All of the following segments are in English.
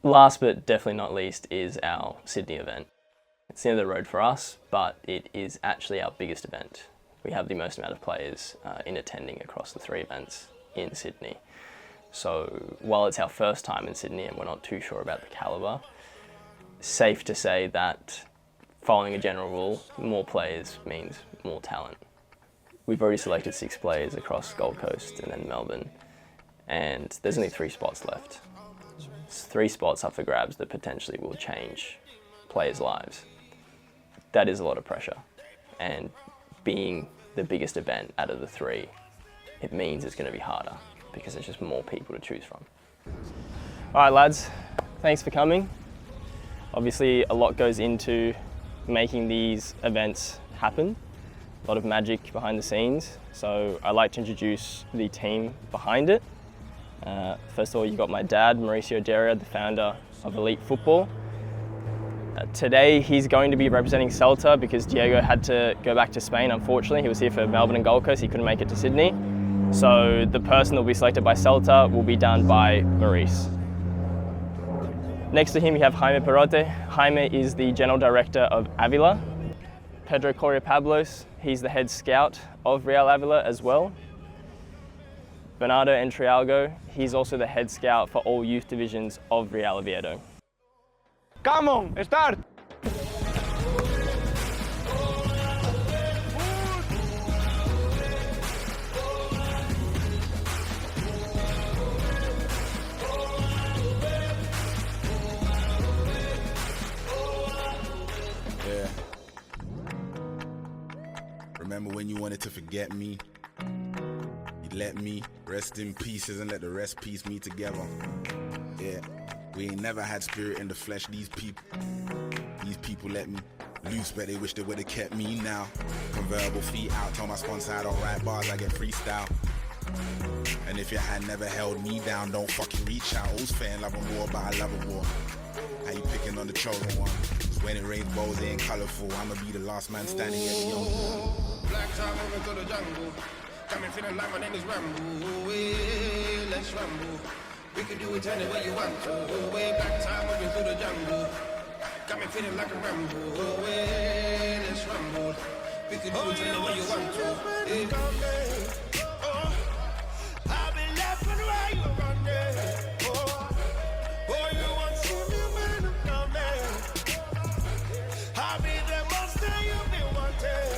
Last but definitely not least is our Sydney event. It's the end of the road for us, but it is actually our biggest event. We have the most amount of players in attending across the 3 events in Sydney. So while it's our first time in Sydney and we're not too sure about the calibre, safe to say that following a general rule, more players means more talent. We've already selected 6 players across Gold Coast and then Melbourne, and there's only 3 spots left. It's 3 spots up for grabs that potentially will change players' lives. That is a lot of pressure, and being the biggest event out of the 3, it means it's going to be harder because there's just more people to choose from. All right, lads, thanks for coming. Obviously, a lot goes into making these events happen. A lot of magic behind the scenes. So I'd like to introduce the team behind it. First of all, you've got my dad, Mauricio Deria, the founder of Elite Football. Today, he's going to be representing Celta because Diego had to go back to Spain, unfortunately. He was here for Melbourne and Gold Coast, he couldn't make it to Sydney. So the person that will be selected by Celta will be done by Maurice. Next to him, you have Jaime Perote. Jaime is the General Director of Avila. Pedro Coria Pablos, he's the head scout of Real Avila as well. Bernardo Entrialgo, he's also the head scout for all youth divisions of Real Oviedo. Come on, start! Yeah. Remember when you wanted to forget me? You let me rest in pieces and let the rest piece me together. Yeah. We ain't never had spirit in the flesh, these people let me loose, but they wish they would've kept me now. Convertible feet out, told my sponsor I don't write bars, I get freestyle. And if your hand never held me down, don't fucking reach out. All's fair in love and war, but I love a war. How you picking on the chosen one? Cause when it rains balls, they ain't colourful. I'ma be the last man standing at the young wall. Black time over to the jungle. Got me feeling like my name is Rambo. Hey, let's ramble. We can do it any way you want to. Way back time moving through the jungle. Got me feeling like a Rambo. Way, let's ramble. We can do it any way you want to. I've been laughing while you're running. Oh, you want to see me when I'm coming. I'll be the monster you've been wanting.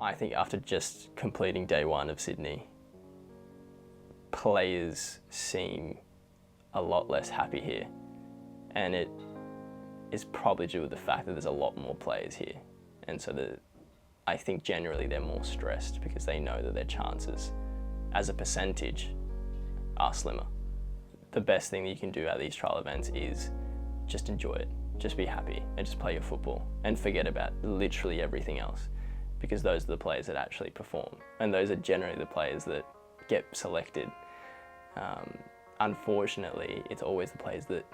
I think after just completing day 1 of Sydney, players seem a lot less happy here. And it is probably due to the fact that there's a lot more players here. And so I think generally they're more stressed because they know that their chances as a percentage are slimmer. The best thing that you can do at these trial events is just enjoy it. Just be happy and just play your football and forget about literally everything else, because those are the players that actually perform, and those are generally the players that get selected. Unfortunately, it's always the players that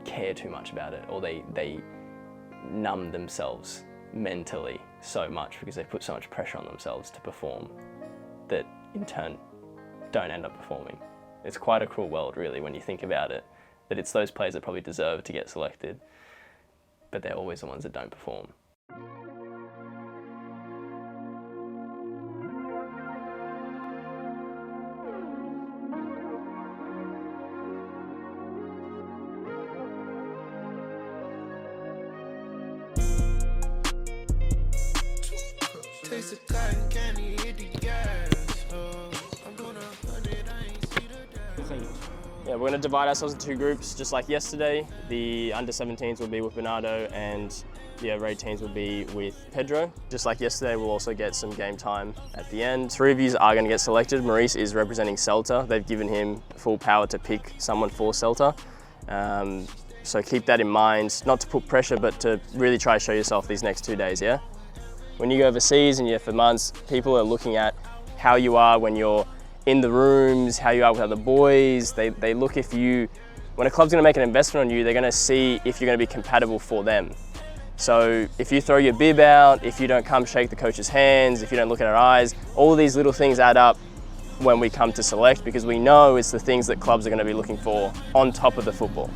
care too much about it, or they numb themselves mentally so much because they put so much pressure on themselves to perform that in turn don't end up performing. It's quite a cruel world, really, when you think about it, that it's those players that probably deserve to get selected, but they're always the ones that don't perform. Taste of cotton candy, hit the gas. I'm doing 100, I ain't see the dash. Yeah, we're going to divide ourselves into 2 groups, just like yesterday. The under-17s will be with Bernardo and the overrated teams will be with Pedro. Just like yesterday, we'll also get some game time at the end. 3 of you are going to get selected. Maurice is representing Celta. They've given him full power to pick someone for Celta. So keep that in mind, not to put pressure, but to really try to show yourself these next 2 days, yeah? When you go overseas and you're for months, people are looking at how you are when you're in the rooms, how you are with other boys. They look if you, when a club's gonna make an investment on you, they're gonna see if you're gonna be compatible for them. So if you throw your bib out, if you don't come shake the coach's hands, if you don't look in our eyes, all these little things add up when we come to select, because we know it's the things that clubs are gonna be looking for on top of the football.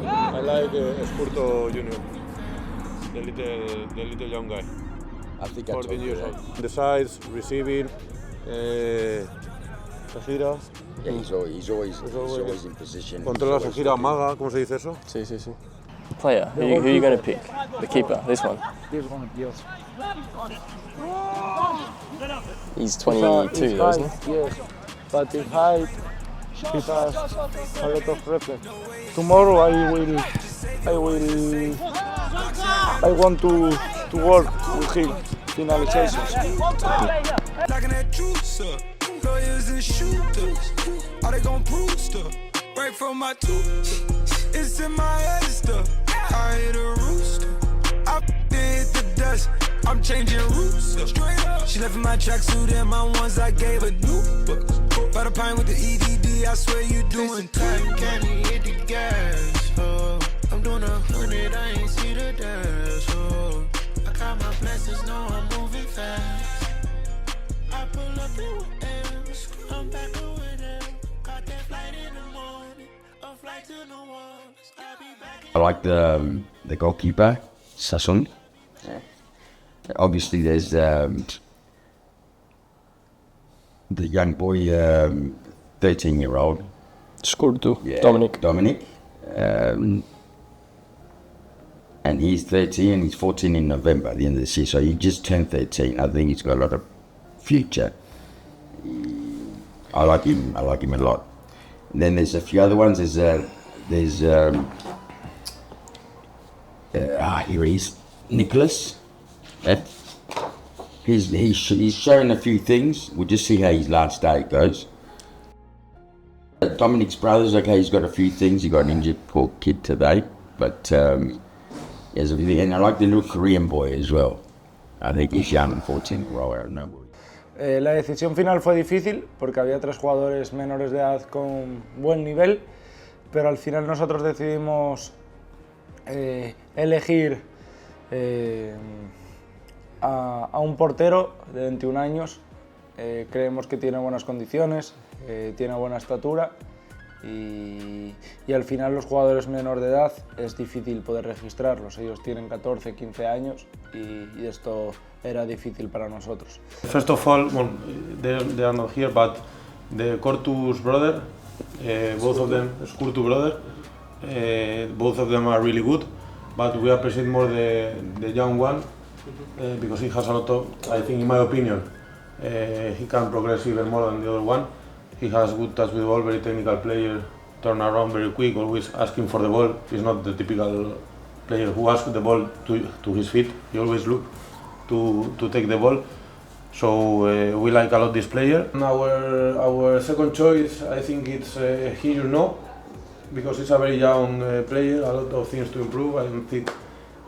I like Spurto Junior, the little young guy. I think I 14 told you years that. old. The size, receiving, Sajira. Yeah, he's always in position. Controla He's always Sajira, looking. maga, ¿cómo se dice eso? Sí, sí, sí. Player, who are you going to pick? The keeper, this one. This one, yes. He's 22 though, isn't he? Yes, but in height, he has a lot of reference. Tomorrow I want to work with him, finalizations. Like that juicer, lawyers and shooters, are they gon' prove stuff? Right from my tooth, it's in my head stuff. I hit a rooster, I hit the dust. I'm changing routes up. She left in my tracksuit and my ones I gave a new book. By the pine with the EDD, I swear you doing time. Can't hit the gas, oh. I'm doing 100, I ain't see the dash, oh. I got my blessings, know I'm moving fast. I pull up in with M's, I'm back with them. Got that flight in the morning, a flight to New Orleans. I'll be back in I like the goalkeeper, Sasson. Obviously, there's the young boy, 13-year-old. Skurtu, Yeah, Dominic. And he's 13, he's 14 in November at the end of this year, so he just turned 13. I think he's got a lot of future. I like him a lot. And then there's a few other ones. Here he is, Nicholas. He's showing a few things. We'll just see how his last day goes. Dominic's brothers, okay, he's got a few things. He got an injured poor kid today, but he has everything. And I like the little Korean boy as well. I think he's young, 14. La decisión final fue difícil porque había 3 jugadores menores de edad con buen nivel, pero al final nosotros decidimos elegir a un portero de 21 años. Creemos que tiene buenas condiciones, tiene buena estatura y al final los jugadores menores de edad es difícil poder registrarlos. Ellos tienen 14, 15 años y esto era difícil para nosotros. First of all, well, they are not here, but the Cortus brother, both of them, Skurtu brother, both of them are really good, but we appreciate more the young one because he has a lot of, I think in my opinion, he can progress even more than the other one. He has good touch with the ball, very technical player, turn around very quick, always asking for the ball. He's not the typical player who asks the ball to his feet. He always look to take the ball. So we like a lot this player. Our second choice, I think it's Hiru, because he's a very young player, a lot of things to improve.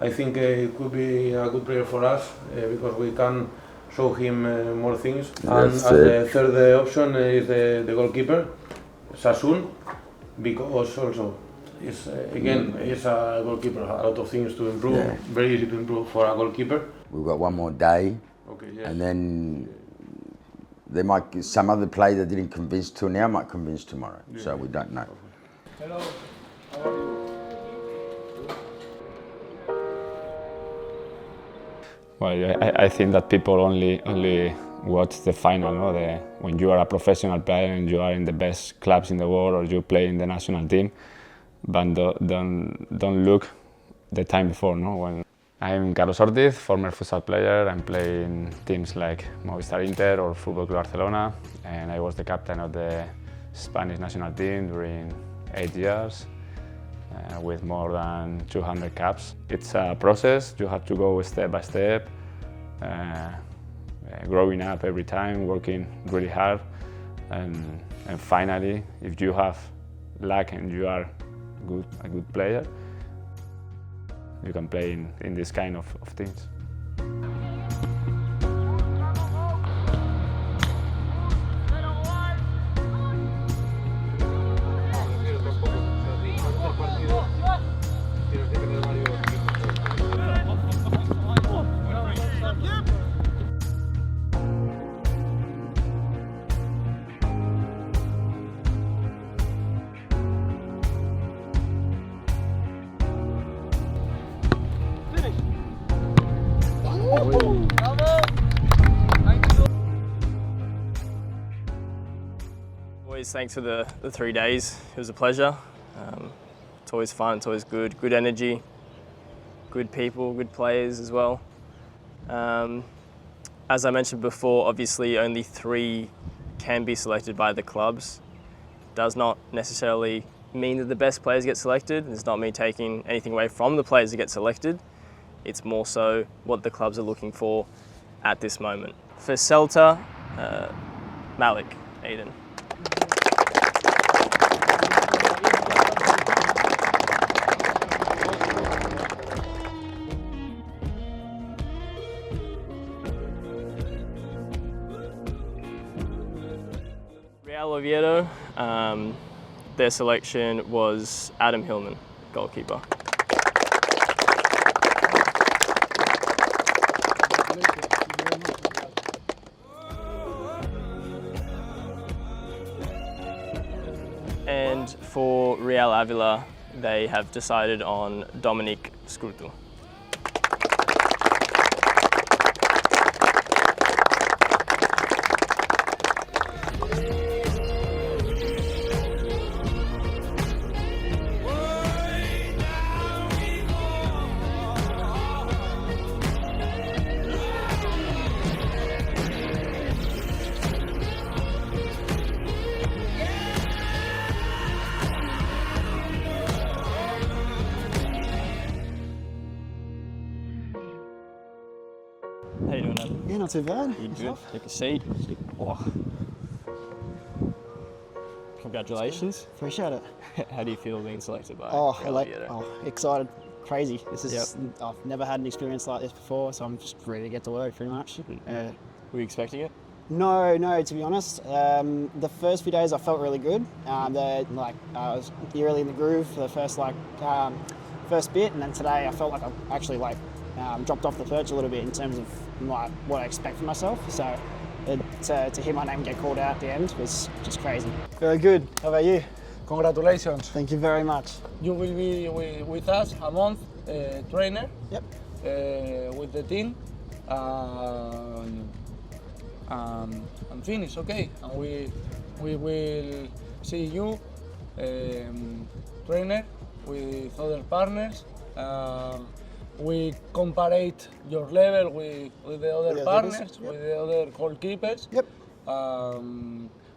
I think it could be a good player for us because we can show him more things. And as the third option is the goalkeeper, Sassoon, because also is is a goalkeeper, a lot of things to improve, very easy to improve for a goalkeeper. We've got one more day, and then there might be some other player that didn't convince till now might convince tomorrow, so we don't know. Hello. Well, I think that people only watch the final, no? When you are a professional player and you are in the best clubs in the world or you play in the national team, but don't look the time before, no? I'm Carlos Ortiz, former futsal player. I'm playing teams like Movistar Inter or Football Club Barcelona, and I was the captain of the Spanish national team during 8 years with more than 200 caps. It's a process. You have to go step by step, growing up every time, working really hard, and finally, if you have luck and you are a good player, you can play in this kind of things. Always thanks for the 3 days. It was a pleasure. It's always fun, it's always good energy, good people, good players as well. As I mentioned before, obviously only 3 can be selected by the clubs. Does not necessarily mean that the best players get selected. It's not me taking anything away from the players that get selected. It's more so what the clubs are looking for at this moment. For Celta, Malik Eden. Real Oviedo, their selection was Adam Hillman, goalkeeper. And for Real Avila, they have decided on Dominic Scrutu. How you doing, Adam? Yeah, not too bad. Good. Take a seat. Oh. Congratulations. Appreciate it. How do you feel being selected by Real like, Oviedo? excited, crazy. This is I've never had an experience like this before, so I'm just ready to get to work, pretty much. Were you expecting it? No, to be honest. The first few days I felt really good. I was really in the groove for the first bit, and then today I felt like I actually dropped off the perch a little bit in terms of what I expect from myself. So to hear my name get called out at the end was just crazy. Very good. How about you? Congratulations. Thank you very much. You will be with us a month, trainer. Yep. With the team. And finish, okay? And we will see you, trainer, with other partners. We compare your level with the other partners, with the other goalkeepers. Yep.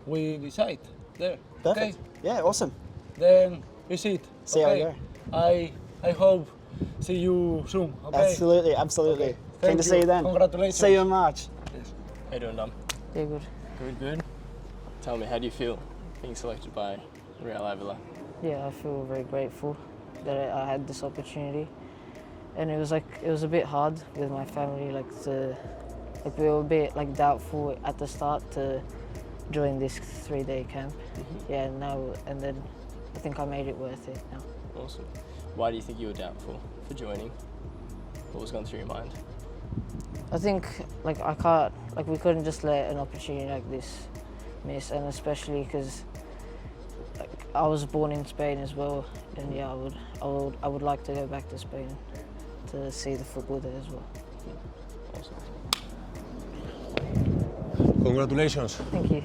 We decide there. Perfect. Okay? Yeah, awesome. Then visit. See how we go. I hope see you soon. Okay. Absolutely. Okay. Keen to see you then. Congratulations. See you in March. Yes. How you doing, Dom? Yeah, good. Good. Tell me, how do you feel being selected by Real Avila? Yeah, I feel very grateful that I had this opportunity, and it was a bit hard with my family. We were a bit doubtful at the start to join this 3-day camp. Mm-hmm. Yeah, and then I think I made it worth it now. Awesome. Why do you think you were doubtful for joining? What was going through your mind? I think we couldn't just let an opportunity like this miss, and especially because I was born in Spain as well, and yeah, I would like to go back to Spain to see the football there as well. Awesome. Congratulations. Thank you.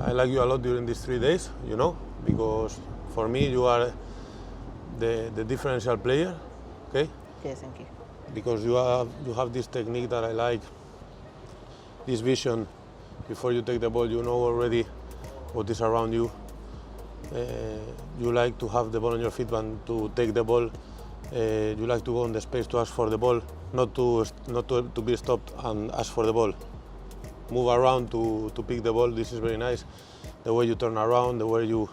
I like you a lot during these 3 days, because for me you are the differential player, okay? Yeah, thank you. because you have this technique that I like, this vision. Before you take the ball, you know already what is around you. You like to have the ball on your feet and to take the ball. You like to go in the space to ask for the ball, not to be stopped and ask for the ball. Move around to pick the ball. This is very nice. The way you turn around, the way you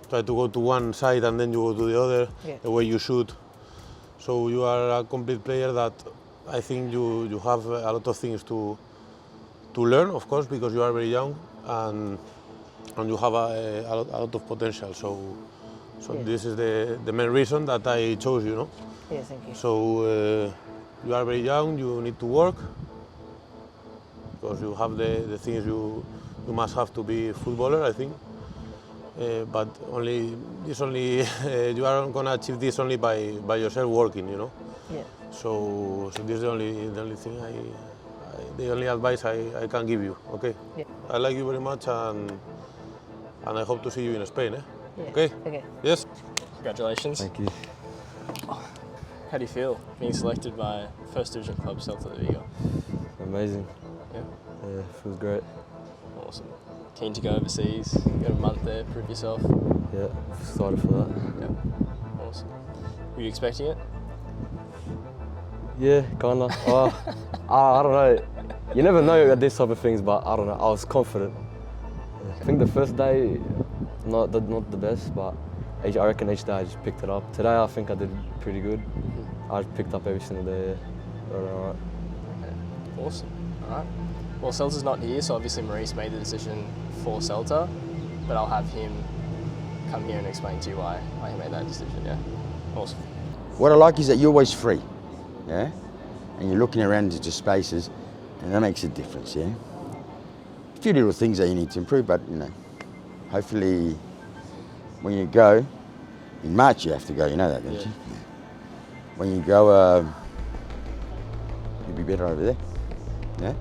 try to go to one side and then you go to the other, the way you shoot. So you are a complete player that I think you have a lot of things to learn, of course, because you are very young and you have a lot of potential. So this is the main reason that I chose you. Yeah, thank you. So you are very young. You need to work because you have the things you must have to be a footballer, I think. But you are gonna achieve this only by yourself working, Yeah. So this is the only thing the only advice I can give you. Okay. Yeah. I like you very much, and I hope to see you in Spain. Yeah. Okay. Okay. Yes. Congratulations. Thank you. How do you feel being selected by First Division club Celta de Vigo? Amazing. Yeah. Yeah, feels great. Awesome. Keen to go overseas, got a month there, prove yourself. Yeah, excited for that. Yeah. Awesome. Were you expecting it? Yeah, kinda. I don't know. You never know these type of things, but I don't know. I was confident. I think the first day, not the best, but I reckon each day I just picked it up. Today I think I did pretty good. I just picked up every single day. Alright. Awesome. All right. Well, Celta's not here, so obviously Maurice made the decision for Celta, but I'll have him come here and explain to you why he made that decision. Yeah. Awesome. What I like is that you're always free, yeah? And you're looking around into spaces, and that makes a difference, yeah? A few little things that you need to improve, but, hopefully when you go, in March you have to go, you know that, don't you? When you go, you'll be better over there, yeah?